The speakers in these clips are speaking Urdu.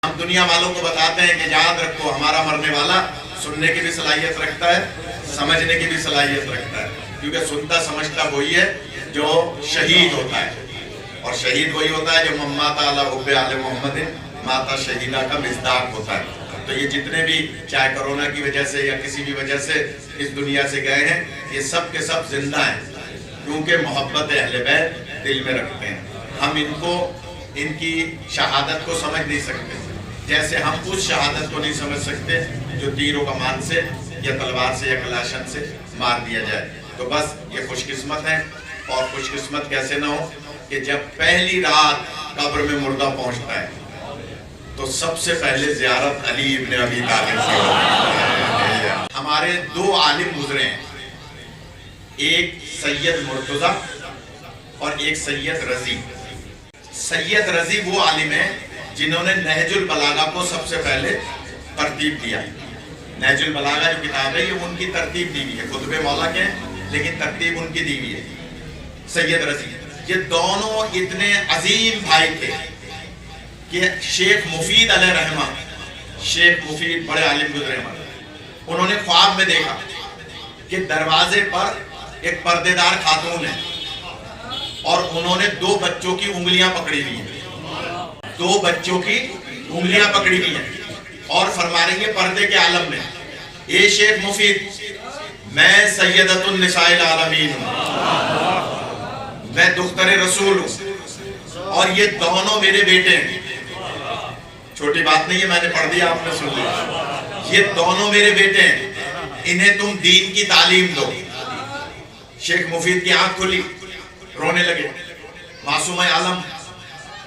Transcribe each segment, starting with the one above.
ہم دنیا والوں کو بتاتے ہیں کہ یاد رکھو ہمارا مرنے والا سننے کی بھی صلاحیت رکھتا ہے، سمجھنے کی بھی صلاحیت رکھتا ہے، کیونکہ سنتا سمجھتا وہی ہے جو شہید ہوتا ہے، اور شہید وہی ہوتا ہے جو مات علی حب آل محمد ماتا شہیدہ کا مصداق ہوتا ہے۔ تو یہ جتنے بھی چاہے کرونا کی وجہ سے یا کسی بھی وجہ سے اس دنیا سے گئے ہیں، یہ سب کے سب زندہ ہیں، کیونکہ محبت اہل بیت دل میں رکھتے ہیں۔ ہم ان کی شہادت کو سمجھ نہیں سکتے، جیسے ہم اس شہادت کو نہیں سمجھ سکتے جو تیر و کمان سے یا تلوار سے یا کلاشن سے مار دیا جائے۔ تو بس یہ خوش قسمت ہیں، اور خوش قسمت کیسے نہ ہو کہ جب پہلی رات قبر میں مردہ پہنچتا ہے تو سب سے پہلے زیارت علی ابن ابی طالب سے ہوتی ہے۔ ہمارے دو عالم گزرے ہیں، ایک سید مرتضی اور ایک سید رضی۔ سید رضی وہ عالم ہیں جنہوں نے نہج البلاغہ کو سب سے پہلے ترتیب دیا۔ نہج البلاغہ جو کتاب ہے یہ ان کی ترتیب دی ہوئی ہے، خطب مولا کے ہیں لیکن ترتیب ان کی دی ہوئی ہے۔ سید رضی یہ دونوں اتنے عظیم بھائی تھے کہ شیخ مفید علیہ رحمہ، شیخ مفید بڑے عالم گزرے ہمارے، انہوں نے خواب میں دیکھا کہ دروازے پر ایک پردے دار خاتون ہے اور انہوں نے دو بچوں کی انگلیاں پکڑی ہوئی ہیں، دو بچوں کی انگلیاں پکڑی ہوئی ہیں، اور فرما رہی ہیں پردے کے عالم میں، اے شیخ مفید میں سیدۃ النساء العالمین ہوں، میں دختر رسول ہوں، اور یہ دونوں میرے بیٹے ہیں۔ چھوٹی بات نہیں ہے، میں نے پڑھ دیا، آپ نے سن لیا۔ یہ دونوں میرے بیٹے ہیں، انہیں تم دین کی تعلیم دو۔ شیخ مفید کی آنکھ کھلی، رونے لگے۔ معصوم عالم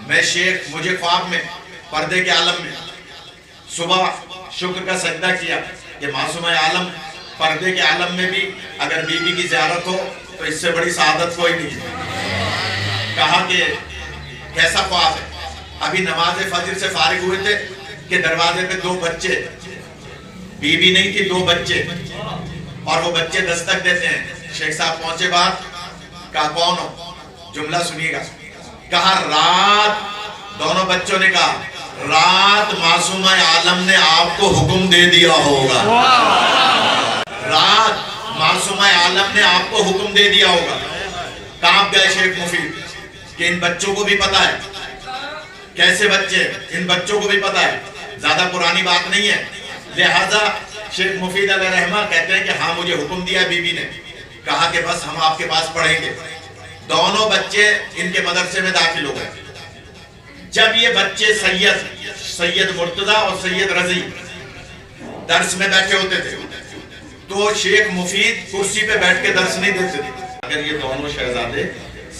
میں شیخ، مجھے خواب میں پردے کے عالم میں صبح شکر کا سجدہ کیا کہ معصوم عالم پردے کے عالم میں بھی اگر بی بی کی زیارت ہو تو اس سے بڑی سعادت کوئی نہیں ہے۔ کہا کہ کیسا خواب ہے؟ ابھی نماز فجر سے فارغ ہوئے تھے کہ دروازے پہ دو بچے، بی بی نہیں تھی، دو بچے، اور وہ بچے دستک دیتے ہیں۔ شیخ صاحب پہنچے باہر، کہا کون ہو؟ جملہ سنیے گا۔ کہا رات، دونوں بچوں نے کہا رات معصوم عالم نے آپ کو حکم دے دیا ہوگا، رات معصوم عالم نے آپ کو حکم دے دیا ہوگا۔ کانپ گئے شیخ مفید کہ ان بچوں کو بھی پتا ہے۔ کیسے بچے؟ ان بچوں کو بھی پتا ہے، زیادہ پرانی بات نہیں ہے، لہذا شیخ مفید علیہ رحمہ کہتے ہیں کہ ہاں مجھے حکم دیا بی بی نے، کہا کہ بس ہم آپ کے پاس پڑھیں گے۔ دونوں بچے ان کے مدرسے میں داخل ہو گئے۔ جب یہ بچے سید مرتضی اور سید رضی درس میں بیٹھے ہوتے تھے تو شیخ مفید کرسی پہ بیٹھ کے درس نہیں دیتے تھے۔ اگر یہ دونوں شہزادے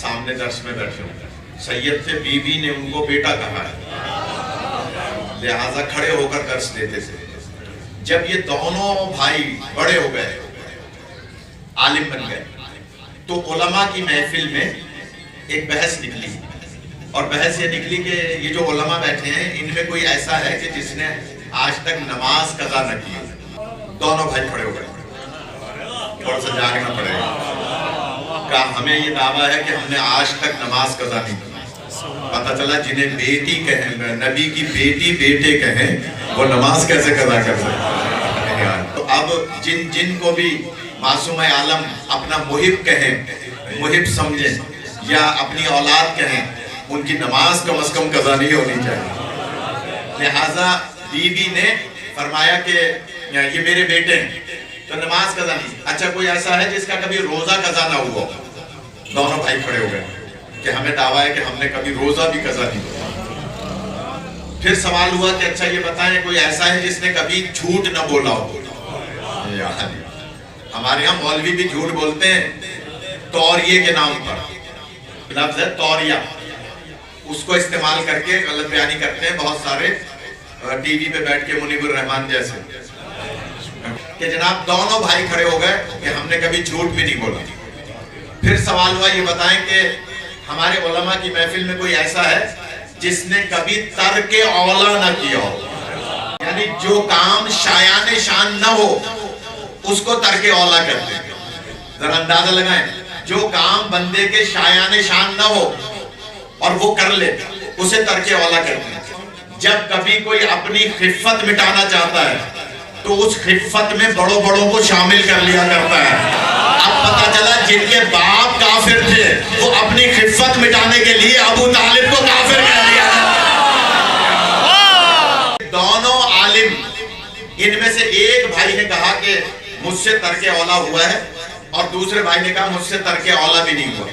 سامنے درس میں بیٹھے ہوتے، سید سے بی بی نے ان کو بیٹا کہا ہے، لہٰذا کھڑے ہو کر درس دیتے تھے۔ جب یہ دونوں بھائی بڑے ہو گئے، عالم بن گئے، تو علماء کی محفل میں ایک بحث نکلی، اور بحث یہ نکلی کہ یہ جو علماء بیٹھے ہیں ان میں کوئی ایسا ہے کہ جس نے آج تک نماز قضا نہ کی۔ دونوں بھائی کھڑے ہو گئے، تھوڑا سا جاگنا پڑے گا۔ کہا ہمیں یہ دعویٰ ہے کہ ہم نے آج تک نماز قضا نہیں کی۔ پتہ چلا جنہیں بیٹی کہیں، نبی کی بیٹی بیٹے کہیں، وہ نماز کیسے قضا کر سکتے ہیں؟ تو اب جن کو بھی معصوم عالم اپنا محب کہیں، محب سمجھیں، یا اپنی اولاد کہیں، ان کی نماز کم از کم قضا نہیں ہونی چاہیے۔ لہٰذا بی بی نے فرمایا کہ یہ میرے بیٹے ہیں تو نماز قضا نہیں۔ اچھا کوئی ایسا ہے جس کا کبھی روزہ قضا نہ ہوا؟ دونوں بھائی کھڑے ہو گئے کہ ہمیں دعویٰ ہے کہ ہم نے کبھی روزہ بھی قضا نہیں ہوا۔ پھر سوال ہوا کہ اچھا یہ بتائیں کوئی ایسا ہے جس نے کبھی جھوٹ نہ بولا ہو؟ ہمارے ہاں مولوی بھی جھوٹ بولتے ہیں، توریہ کے نام پر، لفظ ہے توریہ، اس کو استعمال کر کے غلط بیانی کرتے ہیں بہت سارے ٹی وی پہ بیٹھ کے منیب الرحمان جیسے، کہ جناب دونوں بھائی کھڑے ہو گئے کہ ہم نے کبھی جھوٹ بھی نہیں بولا۔ پھر سوال ہوا یہ بتائیں کہ ہمارے علماء کی محفل میں کوئی ایسا ہے جس نے کبھی ترک اولا نہ کیا ہو، یعنی جو کام شایان شان نہ ہو اس کو ترک اولا کرتے ہیں۔ ذرا اندازہ لگائیں، جو کام بندے کے شایان شان نہ ہو اور وہ کر لے اسے ترک اولا کرتے ہیں۔ جب کبھی کوئی اپنی خفت مٹانا چاہتا ہے تو اس خفت میں بڑوں بڑوں کو شامل کر لیا کرتا ہے. اب پتہ چلا جن کے باپ کافر تھے وہ اپنی خفت مٹانے کے لیے ابو طالب کو کافر کہہ دیا. دونوں عالم، ان میں سے ایک بھائی نے کہا کہ مجھ سے ترک اولا ہوا ہے اور دوسرے بھائی نے کہا مجھ سے ترک اولا بھی نہیں ہوا.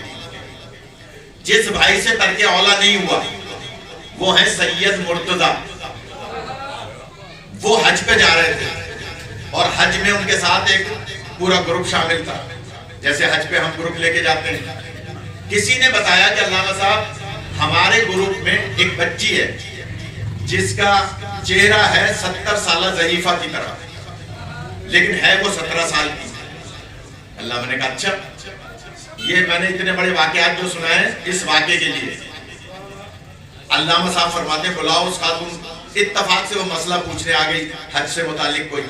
جس بھائی سے ترک اولا نہیں ہوا وہ ہیں سید مرتضی. وہ حج پہ جا رہے تھے اور حج میں ان کے ساتھ ایک پورا گروپ شامل تھا، جیسے حج پہ ہم گروپ لے کے جاتے ہیں. کسی نے بتایا کہ علامہ صاحب ہمارے گروپ میں ایک بچی ہے جس کا چہرہ ہے 70 سالہ ضعیفہ کی طرح، لیکن ہے وہ 17 سال کی. اللہ نے کہا اچھا، یہ میں نے اتنے بڑے واقعات جو سنا ہے اس واقعے کے لیے. علامہ صاحب فرماتے ہیں بلاؤ اس خاتون. اتفاق سے وہ مسئلہ پوچھنے آ گئی حج سے متعلق کوئی.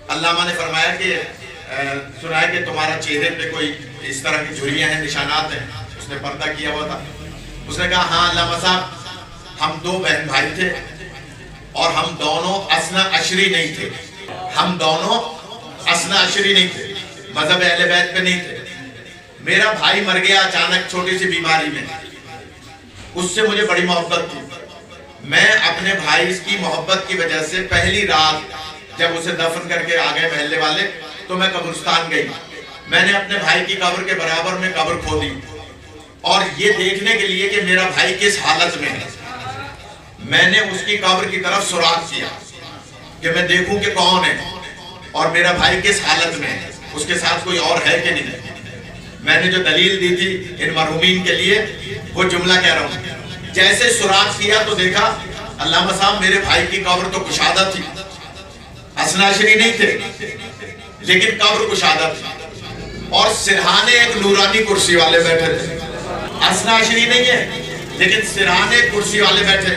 علامہ نے فرمایا کہ سنا ہے کہ تمہارا چہرے پہ کوئی اس طرح کی جھریاں ہیں، نشانات ہیں. اس نے پردہ کیا ہوا تھا. اس نے کہا ہاں علامہ صاحب، ہم دو بہن بھائی تھے اور ہم دونوں اثنا عشری نہیں تھے. ہم دونوں اثنا عشری نہیں تھے، مذہب اہل بیت پہ نہیں تھے. میرا بھائی مر گیا اچانک چھوٹی سی بیماری میں. اس سے مجھے بڑی محبت تھی. میں اپنے بھائی کی محبت کی وجہ سے پہلی رات جب اسے دفن کر کے آ گئے محلے والے تو میں قبرستان گئی. میں نے اپنے بھائی کی قبر کے برابر میں قبر کھودی اور یہ دیکھنے کے لیے کہ میرا بھائی کس حالت میں ہے میں نے اس کی قبر کی طرف سراغ کیا کہ میں دیکھوں کہ کون ہے اور میرا بھائی کس حالت میں ہے، اس کے ساتھ کوئی اور ہے کہ نہیں. میں نے جو دلیل دی تھی ان مرحومین کے لیے وہ جملہ کہہ رہا ہوں. جیسے سراغ کیا تو دیکھا علامہ صاحب میرے بھائی کی قبر تو کشادہ تھی. اثنا عشری نہیں تھے لیکن قبر کشادہ تھی اور سرہانے ایک نورانی کرسی والے بیٹھے تھے. اثنا عشری نہیں ہے لیکن سرہانے کرسی والے بیٹھے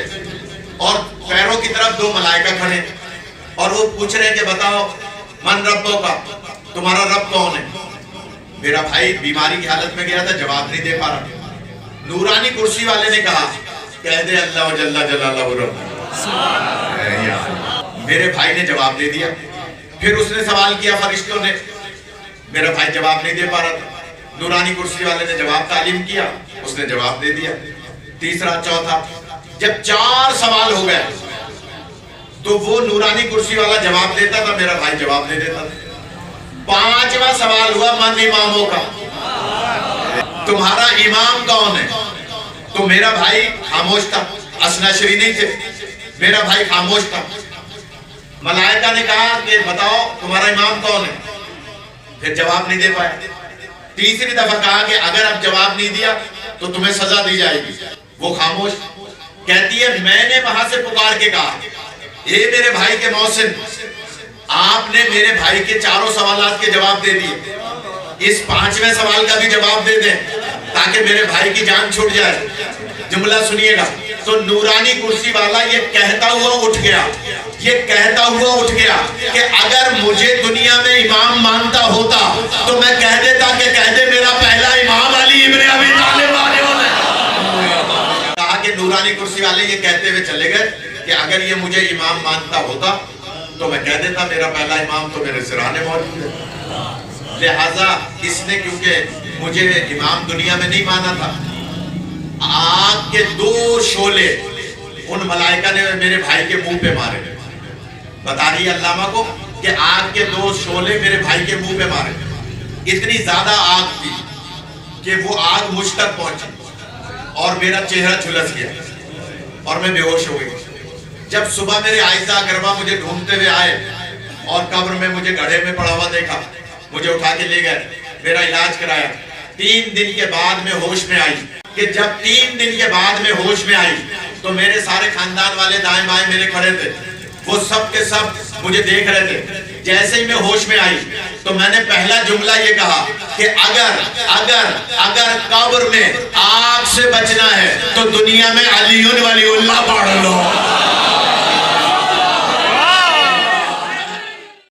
اور پیروں کی طرف دو ملائکہ کھڑے اور وہ پوچھ رہے ہیں کہ بتاؤ من ربوں کا، تمہارا رب کون ہے. میرا بھائی بیماری کی حالت میں گیا تھا، جواب نہیں دے پا رہا. نورانی کرسی والے نے کہا کہہ دے اللہ جل جلالہ رب. میرے بھائی نے جواب دے دیا. پھر اس نے سوال کیا فرشتوں نے، میرا بھائی جواب نہیں دے پا رہا تھا. نورانی کرسی والے نے جواب تعلیم کیا، اس نے جواب دے دیا. تیسرا چوتھا، جب 4 سوال ہو گئے تو وہ نورانی کرسی والا جواب دیتا تھا، میرا بھائی جواب دے دیتا تھا. 5واں سوال ہوا من اماموں کا، تمہارا امام کون ہے. تو میرا بھائی خاموش تھا. اثنا عشری نہیں تھے، میرا بھائی خاموش تھا. ملائکہ نے کہا کہ بتاؤ تمہارا امام کون ہے. پھر جواب نہیں دے پایا. تیسری دفعہ کہا کہ اگر اب جواب نہیں دیا تو تمہیں سزا دی جائے گی. وہ خاموش. کہتی ہے میں نے وہاں سے پکار کے کہا اے میرے بھائی کے محسن، آپ نے میرے بھائی کے 4 سوالات کے جواب دے دیے، اس 5ویں سوال کا بھی جواب دے دیں تاکہ میرے بھائی کی جان چھوٹ جائے. جملہ سنیے گا. تو نورانی کرسی والا یہ کہتا ہوا اٹھ گیا کہ اگر مجھے دنیا میں امام مانتا ہوتا تو میں کہہ دیتا کہ کہہ دے میرا پہلا امام علی ابن ابی طالب آنے والا ہے. کہا کہ نورانی کرسی والے یہ کہتے ہوئے چلے گئے کہ اگر یہ مجھے امام مانتا ہوتا تو میں کہہ دیتا میرا پہلا امام تو میرے سرانے موجود ہے. لہذا اس نے کیونکہ مجھے امام دنیا میں نہیں مانا تھا، آگ کے 2 شعلے ان ملائکہ نے میرے بھائی کے منہ پہ مارے. بتا رہی ہے علامہ کو کہ آگ کے 2 شعلے میرے بھائی کے منہ پہ مارے. اتنی زیادہ آگ تھی کہ وہ آگ مجھ تک پہنچی اور میرا چہرہ جھلس گیا اور میں بے ہوش ہو گئی. جب صبح میرے عائزہ اقربا مجھے ڈھونڈتے ہوئے آئے اور قبر میں مجھے گڑھے میں پڑا ہوا دیکھا، مجھے اٹھا کے لے گئے، میرا علاج کرایا. 3 دن کے بعد میں ہوش میں آئی. کہ جب 3 دن کے بعد میں ہوش میں آئی تو میرے سارے خاندان والے دائیں بائیں میرے کھڑے تھے، وہ سب کے سب مجھے دیکھ رہے تھے. جیسے ہی میں ہوش میں آئی تو میں نے پہلا جملہ یہ کہا کہ اگر قبر میں آگ سے بچنا ہے تو دنیا میں علی ولی اللہ پڑھ لو.